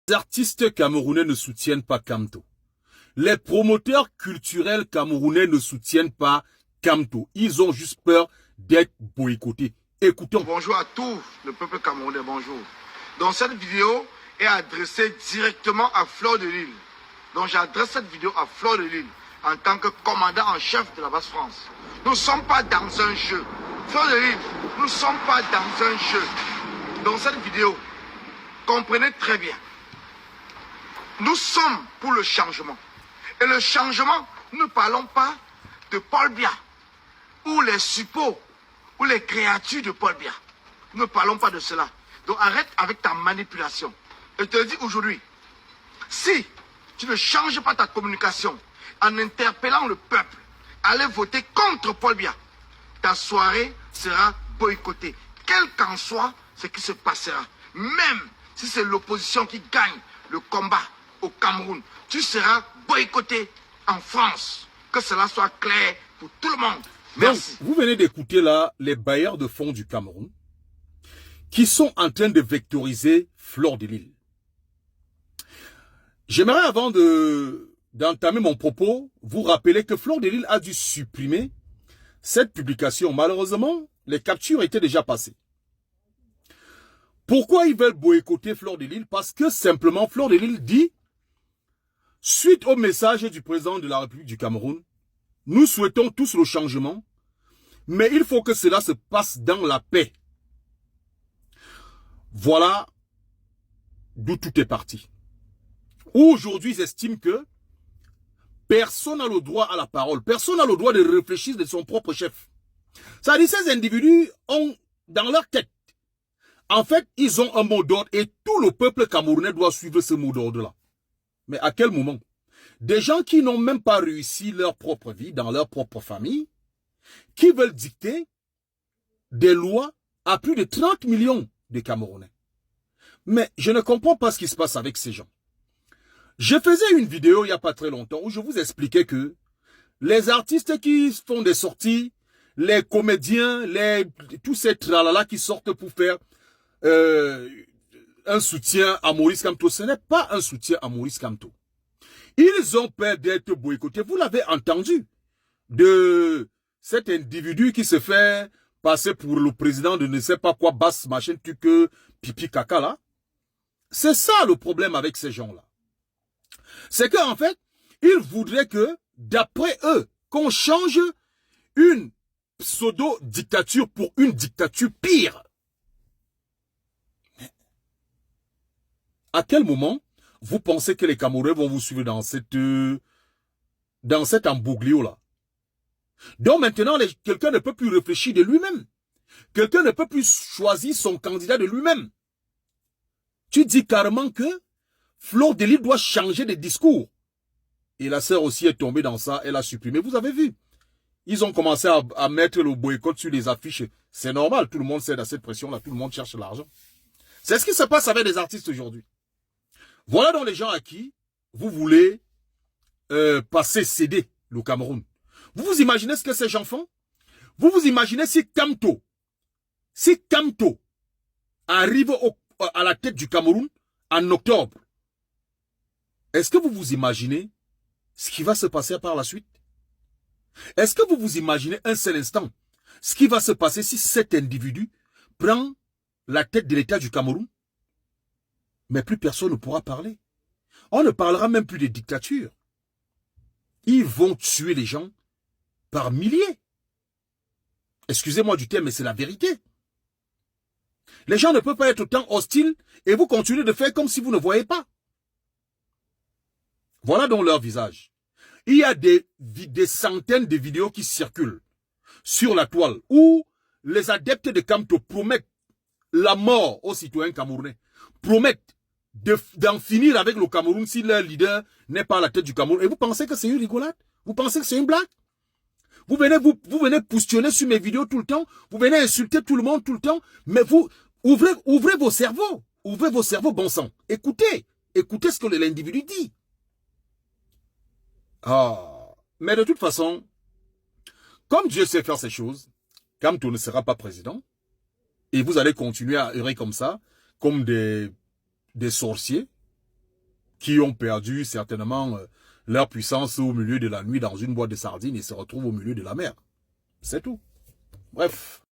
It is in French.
Les artistes camerounais ne soutiennent pas Kamto. Les promoteurs culturels camerounais ne soutiennent pas Kamto. Ils ont juste peur d'être boycottés. Écoutons. Bonjour à tout le peuple camerounais, bonjour. Donc cette vidéo est adressée directement à Fleur de Lille. Donc j'adresse cette vidéo à Fleur de Lille en tant que commandant en chef de la Basse France. Nous ne sommes pas dans un jeu. Fleur de Lille, nous ne sommes pas dans un jeu. Donc cette vidéo, comprenez très bien. Nous sommes pour le changement. Et le changement, nous ne parlons pas de Paul Biya ou les suppôts ou les créatures de Paul Biya. Nous ne parlons pas de cela. Donc arrête avec ta manipulation. Je te dis aujourd'hui, si tu ne changes pas ta communication en interpellant le peuple, allez voter contre Paul Biya, ta soirée sera boycottée. Quel qu'en soit ce qui se passera, même si c'est l'opposition qui gagne le combat au Cameroun, tu seras boycotté en France. Que cela soit clair pour tout le monde. Merci. Donc, vous venez d'écouter là les bailleurs de fonds du Cameroun qui sont en train de vectoriser Fleur de Lille. J'aimerais avant d'entamer mon propos, vous rappeler que Fleur de Lille a dû supprimer cette publication. Malheureusement, les captures étaient déjà passées. Pourquoi ils veulent boycotter Fleur de Lille? Parce que simplement Fleur de Lille dit, suite au message du président de la République du Cameroun, nous souhaitons tous le changement, mais il faut que cela se passe dans la paix. Voilà d'où tout est parti. Aujourd'hui, ils estiment que personne n'a le droit à la parole. Personne n'a le droit de réfléchir de son propre chef. Ça dit, ces individus ont dans leur tête, en fait, ils ont un mot d'ordre et tout le peuple camerounais doit suivre ce mot d'ordre-là. Mais à quel moment? Des gens qui n'ont même pas réussi leur propre vie, dans leur propre famille, qui veulent dicter des lois à plus de 30 millions de Camerounais. Mais je ne comprends pas ce qui se passe avec ces gens. Je faisais une vidéo il n'y a pas très longtemps où je vous expliquais que les artistes qui font des sorties, les comédiens, tous ces tralala qui sortent pour faire un soutien à Maurice Kamto, ce n'est pas un soutien à Maurice Kamto. Ils ont peur d'être boycottés. Vous l'avez entendu de cet individu qui se fait passer pour le président de ne sais pas quoi, basse machin, que pipi caca là. C'est ça le problème avec ces gens-là. C'est qu'en fait, ils voudraient que, d'après eux, qu'on change une pseudo-dictature pour une dictature pire. À quel moment vous pensez que les Camerounais vont vous suivre dans cet embouglio-là? Donc maintenant, quelqu'un ne peut plus réfléchir de lui-même. Quelqu'un ne peut plus choisir son candidat de lui-même. Tu dis carrément que Fleur de Lille doit changer de discours. Et la sœur aussi est tombée dans ça, elle a supprimé. Vous avez vu, ils ont commencé à mettre le boycott sur les affiches. C'est normal, tout le monde cède à cette pression-là, tout le monde cherche l'argent. C'est ce qui se passe avec les artistes aujourd'hui. Voilà donc les gens à qui vous voulez passer céder le Cameroun. Vous vous imaginez ce que ces gens font? Vous vous imaginez si Kamto arrive à la tête du Cameroun en octobre. Est-ce que vous vous imaginez ce qui va se passer par la suite? Est-ce que vous vous imaginez un seul instant ce qui va se passer si cet individu prend la tête de l'État du Cameroun? Mais plus personne ne pourra parler. On ne parlera même plus de dictature. Ils vont tuer les gens par milliers. Excusez-moi du terme, mais c'est la vérité. Les gens ne peuvent pas être autant hostiles et vous continuez de faire comme si vous ne voyez pas. Voilà donc leur visage. Il y a des centaines de vidéos qui circulent sur la toile où les adeptes de Kamto promettent la mort aux citoyens camerounais, promettent d'en finir avec le Cameroun si leur leader n'est pas à la tête du Cameroun. Et vous pensez que c'est une rigolade? Vous pensez que c'est une blague? Vous venez poussionner sur mes vidéos tout le temps, vous venez insulter tout le monde tout le temps, mais vous ouvrez vos cerveaux, bon sang. Écoutez ce que l'individu dit. Mais de toute façon, comme Dieu sait faire ces choses, Kamto ne sera pas président, et vous allez continuer à errer comme ça, comme des sorciers, qui ont perdu certainement leur puissance au milieu de la nuit dans une boîte de sardines et se retrouvent au milieu de la mer. C'est tout. Bref.